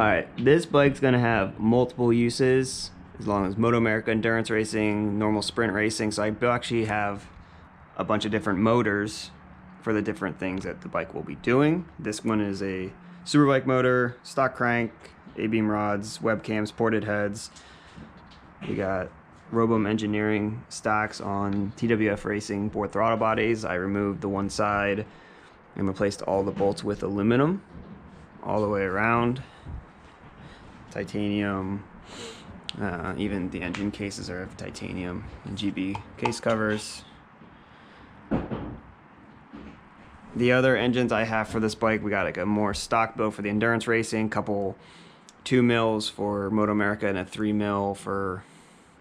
Alright, this bike's gonna have multiple uses as long as Moto America endurance racing, normal sprint racing. So I actually have a bunch of different motors for the different things that the bike will be doing. This one is a Superbike motor, stock crank, A-beam rods, webcams, ported heads. We got Robem engineering stacks on TWF Racing board throttle bodies. I removed the one side and replaced all the bolts with aluminum all the way around. Titanium, even the engine cases are of titanium and GB case covers. The other engines I have for this bike, we got like a more stock build for the endurance racing, couple 2 mils for Moto America and a 3 mil for,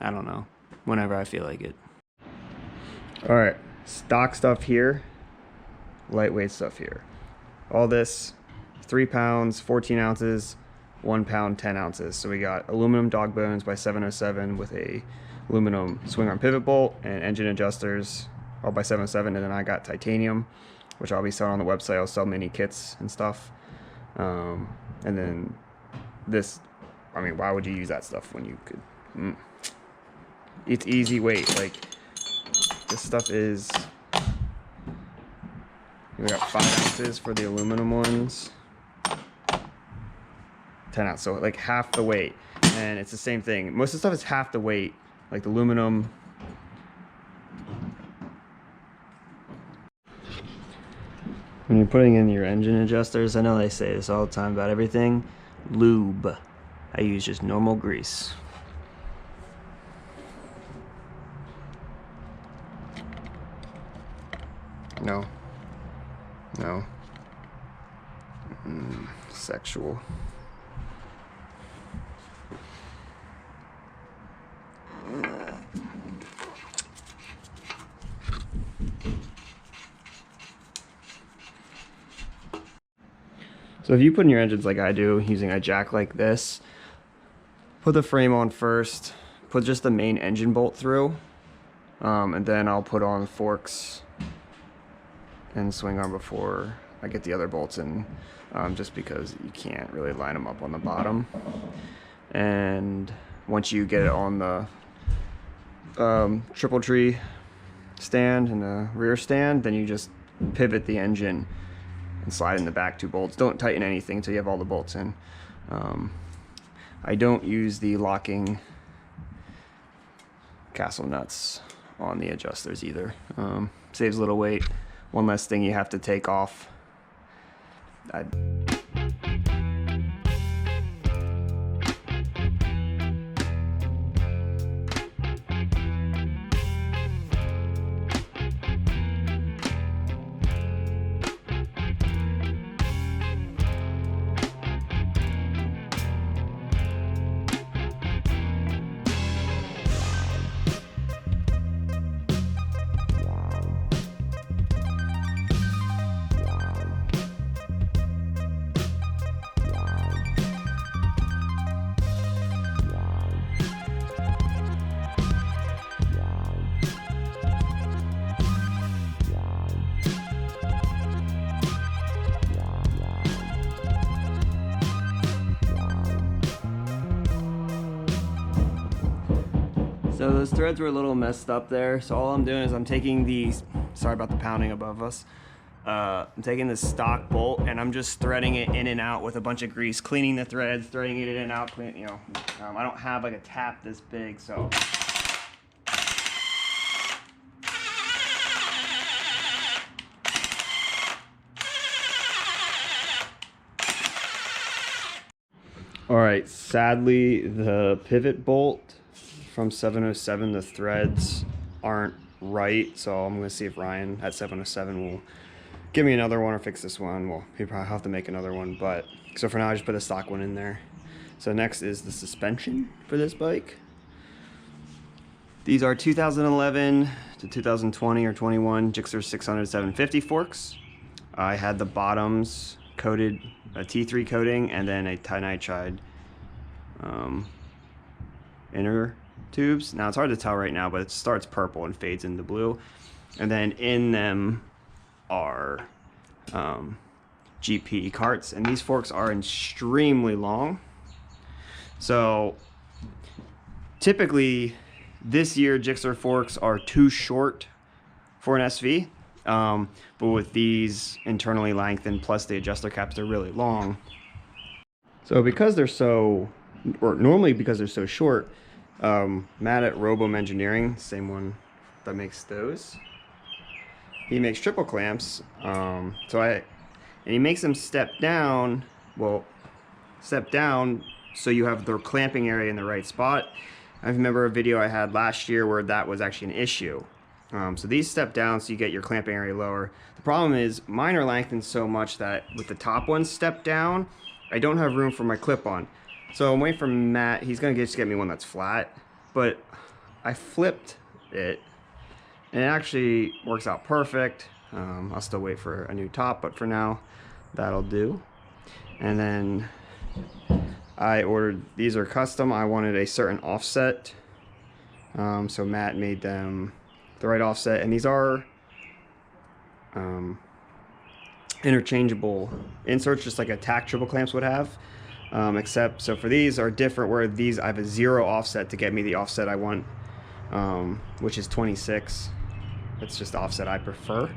I don't know, whenever I feel like it. All right, stock stuff here, lightweight stuff here. All this, 3 pounds, 14 ounces, 1 pound, 10 ounces. So we got aluminum dog bones by 707 with a aluminum swing arm pivot bolt and engine adjusters all by 707. And then I got titanium, which I'll be selling on the website. I'll sell mini kits and stuff. And then this, I mean, why would you use that stuff when you could? It's easy weight. Like, this stuff is, we got 5 ounces for the aluminum ones. 10 ounces, so like half the weight. And it's the same thing. Most of the stuff is half the weight, like the aluminum. When you're putting in your engine adjusters, I know they say this all the time about everything, lube. I use just normal grease. No. No. Sexual. So if you put in your engines like I do, using a jack like this, put the frame on first, put just the main engine bolt through, and then I'll put on forks and swing arm before I get the other bolts in, just because you can't really line them up on the bottom. And once you get it on the triple tree stand and the rear stand, then you just pivot the engine and slide in the back 2 bolts. Don't tighten anything until you have all the bolts in. I don't use the locking castle nuts on the adjusters either. Saves a little weight. One less thing you have to take off. So those threads were a little messed up there. So all I'm doing is I'm taking these, sorry about the pounding above us. I'm taking the stock bolt and I'm just threading it in and out with a bunch of grease, cleaning the threads, threading it in and out, you know. I don't have like a tap this big, so. All right, sadly, the pivot bolt from 707, the threads aren't right, so I'm gonna see if Ryan at 707 will give me another one or fix this one. Well, he probably have to make another one, but so for now I just put a stock one in there. So next is the suspension for this bike. These are 2011 to 2020 or 21 GSXR 600 750 forks. I had the bottoms coated a T3 coating and then a tinitride inner tubes. Now it's hard to tell right now, but it starts purple and fades into blue. And then in them are GP carts, and these forks are extremely long. So typically this year GSXR forks are too short for an SV, but with these internally lengthened plus the adjuster caps, they're really long. So because they're so, or normally because they're so short, Matt at Robem Engineering, same one that makes those, he makes triple clamps. And he makes them step down. Well, step down so you have the clamping area in the right spot. I remember a video I had last year where that was actually an issue. So these step down so you get your clamping area lower. The problem is mine are lengthened so much that with the top ones step down, I don't have room for my clip-on. So I'm waiting for Matt. He's gonna just get me one that's flat, but I flipped it and it actually works out perfect. I'll still wait for a new top, but for now, that'll do. And then I ordered, these are custom. I wanted a certain offset. So Matt made them the right offset, and these are interchangeable inserts, just like a tack triple clamps would have. Except, so for these are different, where these I have a 0 offset to get me the offset I want, which is 26. That's just the offset I prefer.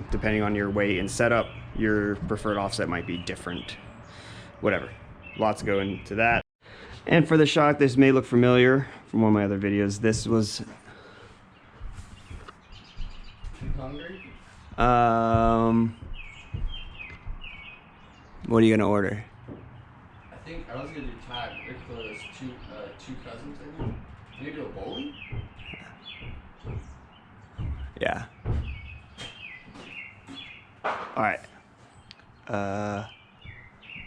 Depending on your weight and setup, your preferred offset might be different. Whatever. Lots go into that. And for the shock, this may look familiar from one of my other videos. This was... Hungry? What are you gonna order? I think I was gonna do tag. Rick two cousins, I think. Can you do a bowling? Yeah. Alright.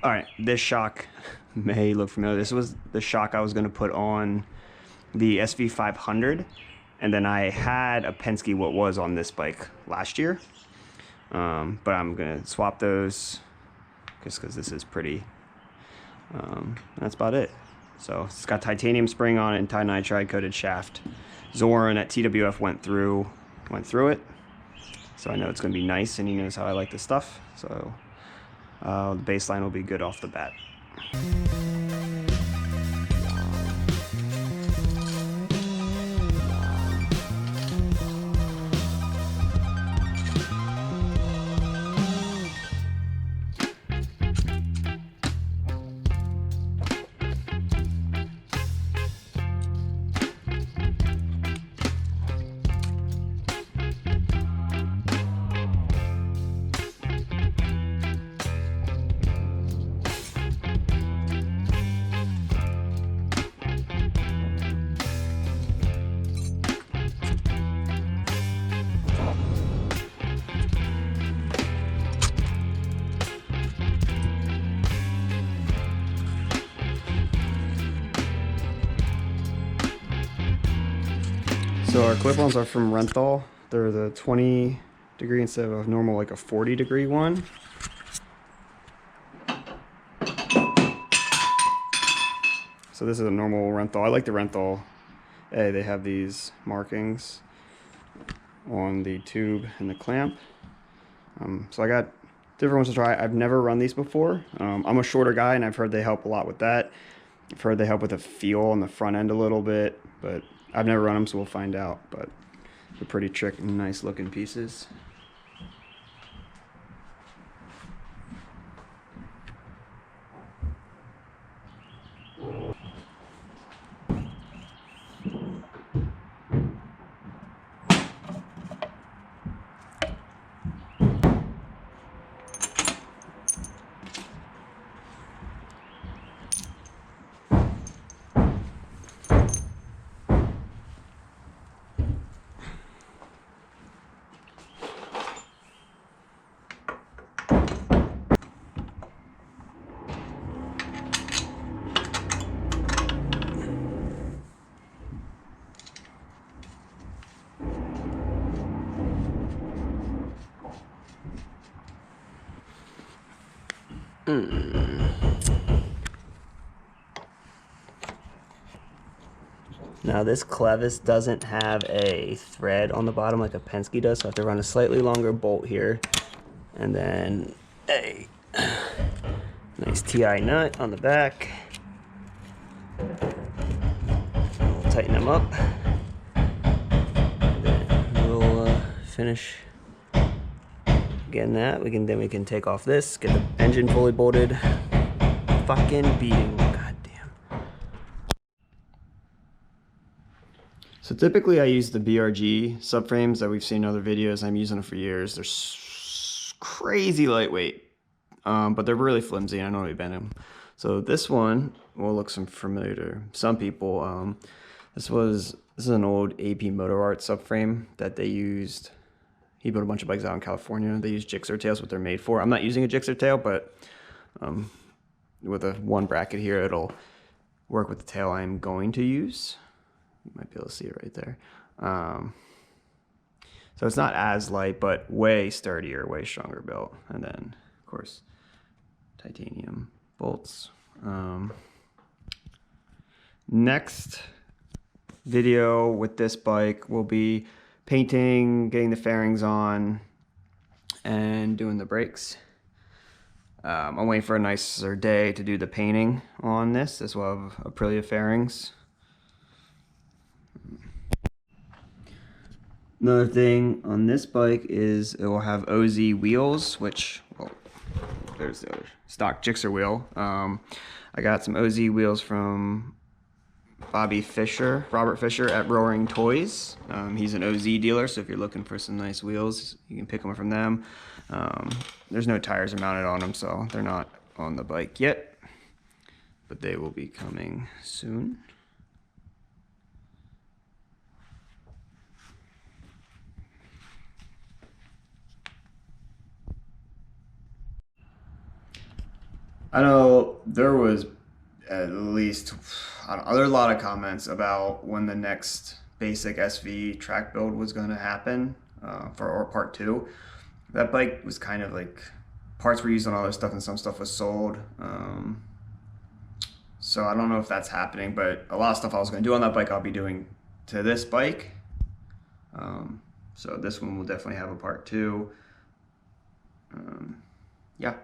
Alright, this shock may look familiar. This was the shock I was gonna put on the SV500, and then I had a Penske what was on this bike last year. But I'm gonna swap those just because this is pretty. That's about it. So it's got titanium spring on it and tinitride coated shaft. Zoran at TWF went through it, so I know it's gonna be nice, and he knows how I like this stuff. So the baseline will be good off the bat. So our clip-ons are from Renthal. They're the 20 degree instead of a normal, like a 40 degree one. So this is a normal Renthal. I like the Renthal. Hey, they have these markings on the tube and the clamp. So I got different ones to try. I've never run these before. I'm a shorter guy, and I've heard they help a lot with that. I've heard they help with the feel on the front end a little bit, but I've never run them, so we'll find out. But they're pretty trick and nice looking pieces. Now this clevis doesn't have a thread on the bottom like a Penske does, so I have to run a slightly longer bolt here, and then a nice TI nut on the back. We'll tighten them up. And then we'll finish getting that. Then we can take off this, get the engine fully bolted. Fucking beating, goddamn. So typically I use the BRG subframes that we've seen in other videos. I'm using them for years. They're crazy lightweight, but they're really flimsy and I normally bend them. So this one will look familiar to some people. This is an old AP Moto Art subframe that they used. He built a bunch of bikes out in California. They use GSXR tails, what they're made for. I'm not using a GSXR tail, but with a one bracket here, it'll work with the tail I'm going to use. You might be able to see it right there. So it's not as light, but way sturdier, way stronger built. And then, of course, titanium bolts. Next video with this bike will be painting, getting the fairings on, and doing the brakes. I'm waiting for a nicer day to do the painting on this. This will have Aprilia fairings. Another thing on this bike is it will have OZ wheels, which, well, there's the other stock GSXR wheel. I got some OZ wheels from Robert Fisher at Roaring Toys. He's an OZ dealer, so if you're looking for some nice wheels, you can pick them from them. There's no tires mounted on them, so they're not on the bike yet, but they will be coming soon. I know there was at least, there are a lot of comments about when the next basic SV track build was going to happen or part 2. That bike was kind of like, parts were used on other stuff and some stuff was sold. So I don't know if that's happening, but a lot of stuff I was going to do on that bike I'll be doing to this bike. So this one will definitely have a part 2. Yeah.